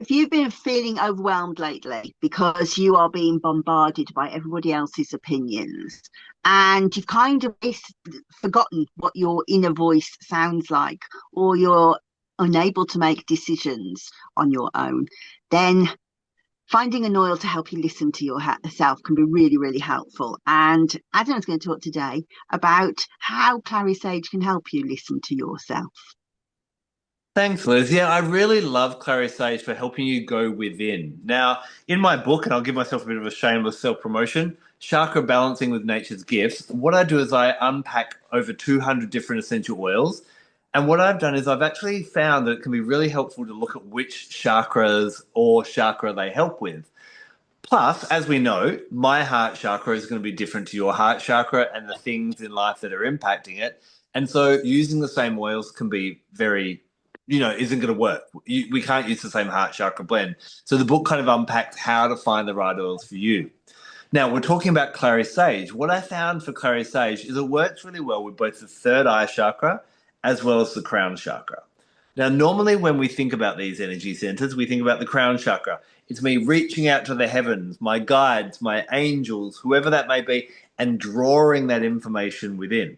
If you've been feeling overwhelmed lately because you are being bombarded by everybody else's opinions and you've kind of forgotten what your inner voice sounds like, or you're unable to make decisions on your own, then finding an oil to help you listen to yourself can be really, really helpful. And Adam's going to talk today about how Clary Sage can help you listen to yourself. Thanks, Liz. Yeah, I really love Clary Sage for helping you go within. Now, in my book, and I'll give myself a bit of a shameless self-promotion, Chakra Balancing with Nature's Gifts, what I do is I unpack over 200 different essential oils. And what I've done is I've actually found that it can be really helpful to look at which chakras or chakra they help with. Plus, as we know, my heart chakra is going to be different to your heart chakra and the things in life that are impacting it. And so using the same oils can be very, isn't going to work. We can't use the same heart chakra blend. So the book kind of unpacks how to find the right oils for you. Now, we're talking about Clary Sage. What I found for Clary Sage is it works really well with both the third eye chakra as well as the crown chakra. Now, normally when we think about these energy centers, we think about the crown chakra. It's me reaching out to the heavens, my guides, my angels, whoever that may be, and drawing that information within.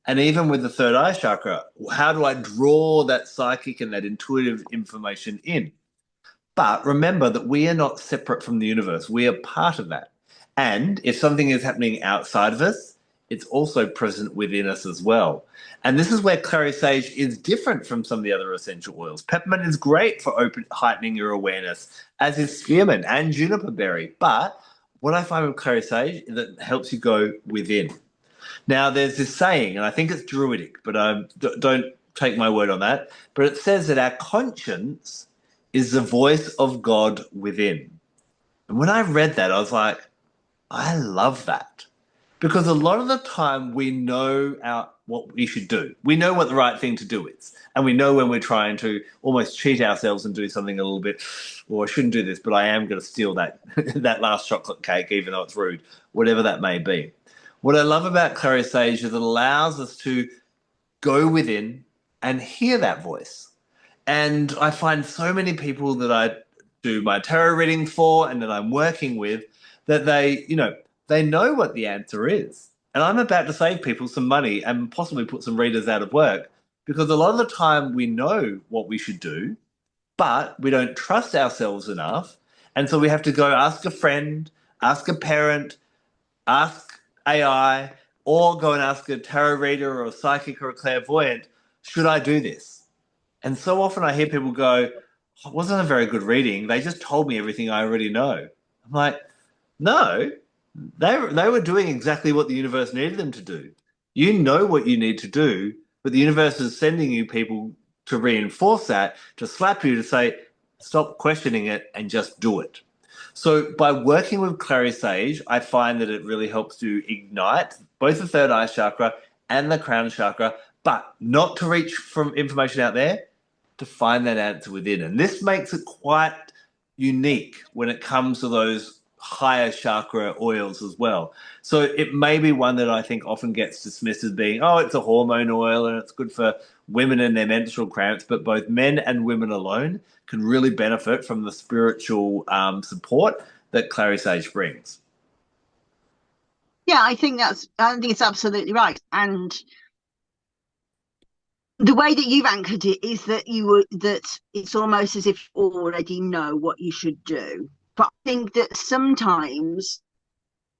And even with the third eye chakra, how do I draw that psychic and that intuitive information in? But remember that we are not separate from the universe. We are part of that. And if something is happening outside of us, it's also present within us as well. And this is where Clary Sage is different from some of the other essential oils. Peppermint is great for heightening your awareness, as is spearmint and juniper berry. But what I find with Clary Sage is that it helps you go within. Now, there's this saying, and I think it's Druidic, but don't take my word on that. But it says that our conscience is the voice of God within. And when I read that, I was like, I love that. Because a lot of the time we know what we should do. We know what the right thing to do is. And we know when we're trying to almost cheat ourselves and do something a little bit, or I shouldn't do this, but I am going to steal that, that last chocolate cake, even though it's rude, whatever that may be. What I love about Clary Sage is it allows us to go within and hear that voice. And I find so many people that I do my tarot reading for and that I'm working with that they know what the answer is. And I'm about to save people some money and possibly put some readers out of work because a lot of the time we know what we should do, but we don't trust ourselves enough. And so we have to go ask a friend, ask a parent, ask AI, or go and ask a tarot reader or a psychic or a clairvoyant, should I do this? And so often I hear people go, "Oh, it wasn't a very good reading. They just told me everything I already know." I'm like, no, they were doing exactly what the universe needed them to do. You know what you need to do, but the universe is sending you people to reinforce that, to slap you, to say, stop questioning it and just do it. So by working with Clary Sage, I find that it really helps to ignite both the third eye chakra and the crown chakra, but not to reach from information out there, to find that answer within. And this makes it quite unique when it comes to those higher chakra oils as well. So it may be one that I think often gets dismissed as being, oh, it's a hormone oil and it's good for women and their menstrual cramps, but both men and women alone can really benefit from the spiritual support that Clary Sage brings. Yeah, I think it's absolutely right. And the way that you've anchored it is that it's almost as if you already know what you should do. But I think that sometimes,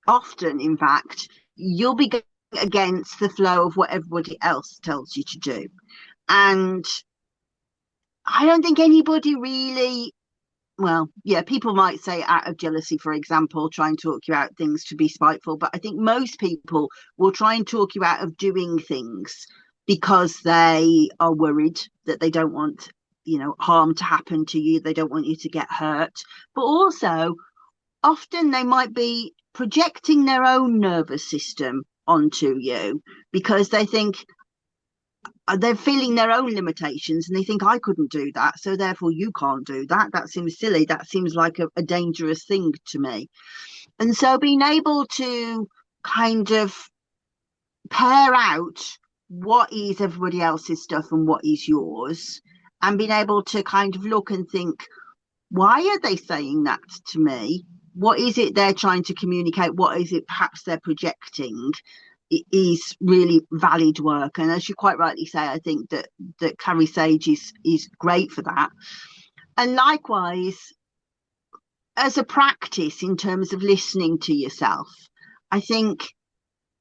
often, in fact, you'll be going against the flow of what everybody else tells you to do. And I don't think anybody really, well, yeah, people might say out of jealousy, for example, try and talk you out things to be spiteful, but I think most people will try and talk you out of doing things because they are worried that they don't want, harm to happen to you. They don't want you to get hurt. But also, often they might be projecting their own nervous system onto you because they think they're feeling their own limitations and they think I couldn't do that, so therefore you can't do that. That seems silly. That seems like a dangerous thing to me. And so being able to kind of pair out what is everybody else's stuff and what is yours, and being able to kind of look and think, Why are they saying that to me? What is it they're trying to communicate? What is it perhaps they're projecting? It is really valid work. And as you quite rightly say, I think that Clary Sage is great for that. And likewise, as a practice in terms of listening to yourself, I think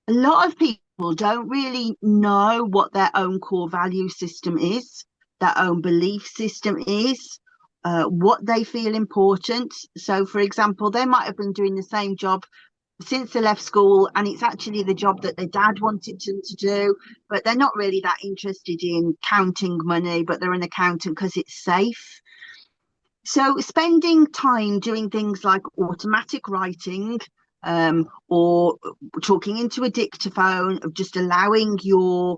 a lot of people don't really know what their own core value system is, their own belief system is, what they feel important. So, for example, they might have been doing the same job since they left school, and it's actually the job that their dad wanted them to do, but they're not really that interested in counting money, but they're an accountant because it's safe. So, spending time doing things like automatic writing, or talking into a dictaphone, of just allowing your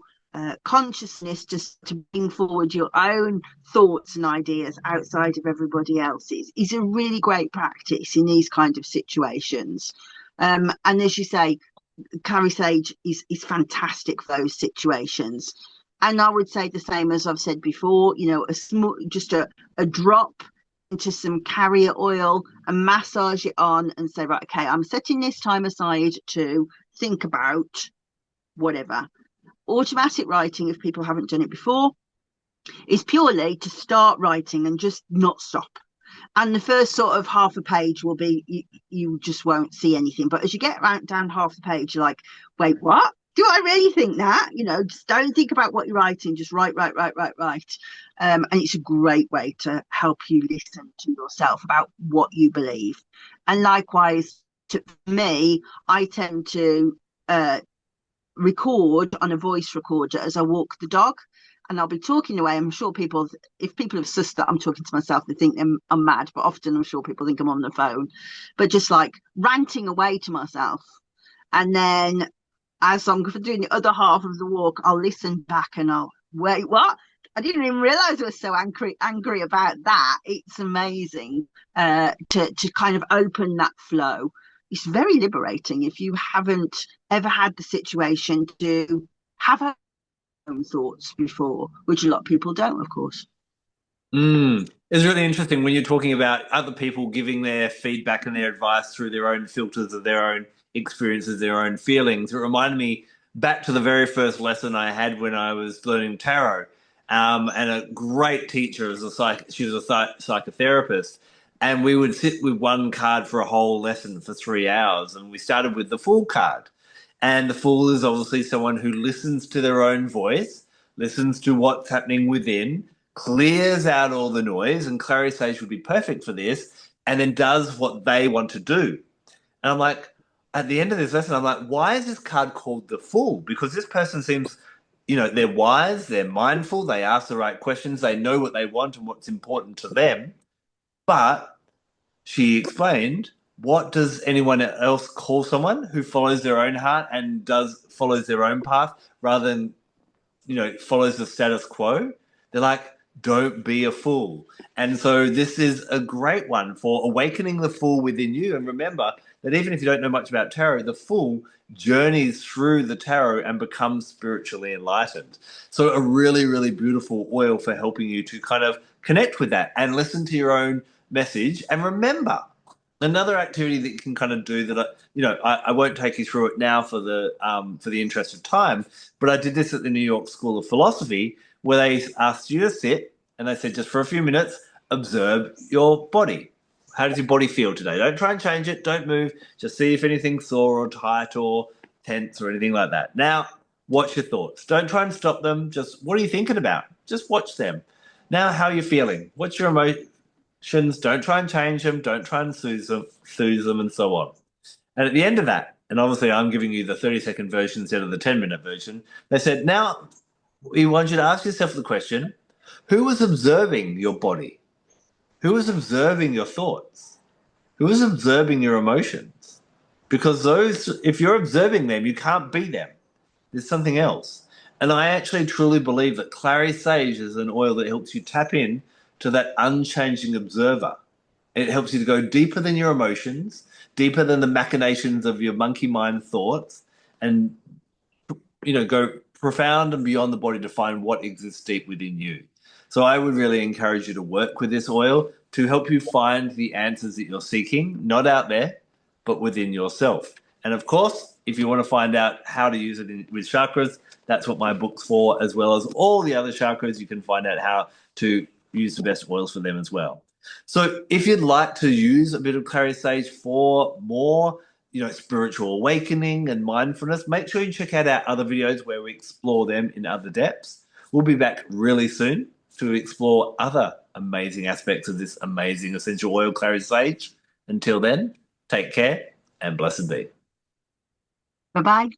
consciousness just to bring forward your own thoughts and ideas outside of everybody else's, is a really great practice in these kind of situations. And as you say, Clary Sage is fantastic for those situations. And I would say the same as I've said before, you know, a small, just a drop into some carrier oil and massage it on and say, right, okay, I'm setting this time aside to think about whatever. Automatic writing, if people haven't done it before, is purely to start writing and just not stop. And the first sort of half a page will be, you just won't see anything. But as you get down half the page, you're like, wait, what? Do I really think that? You know, just don't think about what you're writing. Just write, write, write, write, write. And it's a great way to help you listen to yourself about what you believe. And likewise, to me, I tend to record on a voice recorder as I walk the dog. And I'll be talking away. I'm sure people, if people have sussed that I'm talking to myself, they think I'm mad. But often I'm sure people think I'm on the phone. But just like ranting away to myself. And then as I'm doing the other half of the walk, I'll listen back and I'll, wait, what? I didn't even realize I was so angry about that. It's amazing to kind of open that flow. It's very liberating if you haven't ever had the situation to have a own thoughts before, which a lot of people don't, of course. It's really interesting when you're talking about other people giving their feedback and their advice through their own filters of their own experiences, their own feelings. It reminded me back to the very first lesson I had when I was learning tarot. And a great teacher as a she was a psychotherapist, and we would sit with one card for a whole lesson for 3 hours, and we started with the Fool card. And the Fool is obviously someone who listens to their own voice, listens to what's happening within, clears out all the noise, and Clary Sage would be perfect for this, and then does what they want to do. And I'm like, at the end of this lesson, I'm like, why is this card called the Fool? Because this person seems, they're wise, they're mindful, they ask the right questions, they know what they want and what's important to them. But she explained, what does anyone else call someone who follows their own heart and follows their own path rather than follows the status quo? They're like, don't be a fool. And so this is a great one for awakening the fool within you. And remember that even if you don't know much about tarot, the fool journeys through the tarot and becomes spiritually enlightened. So a really, really beautiful oil for helping you to kind of connect with that and listen to your own message. And remember, another activity that you can kind of do that I won't take you through it now for the interest of time, but I did this at the New York School of Philosophy where they asked you to sit and they said just for a few minutes observe your body. How does your body feel today? Don't try and change it. Don't move. Just see if anything's sore or tight or tense or anything like that. Now, watch your thoughts. Don't try and stop them. Just what are you thinking about? Just watch them. Now, how are you feeling? What's your emotions? Don't try and change them. Don't try and soothe them, and so on. And at the end of that, and obviously I'm giving you the 30-second version instead of the 10-minute version, they said, now we want you to ask yourself the question, who was observing your body? Who was observing your thoughts? Who was observing your emotions? Because if you're observing them, you can't be them. There's something else. And I actually truly believe that Clary Sage is an oil that helps you tap in to that unchanging observer. It helps you to go deeper than your emotions, deeper than the machinations of your monkey mind thoughts, and go profound and beyond the body to find what exists deep within you. So I would really encourage you to work with this oil, to help you find the answers that you're seeking, not out there, but within yourself. And of course, if you want to find out how to use it with chakras, that's what my book's for, as well as all the other chakras. You can find out how to use the best oils for them as well. So if you'd like to use a bit of Clary Sage for more, spiritual awakening and mindfulness, make sure you check out our other videos where we explore them in other depths. We'll be back really soon to explore other amazing aspects of this amazing essential oil, Clary Sage. Until then, take care and blessed be. Bye bye.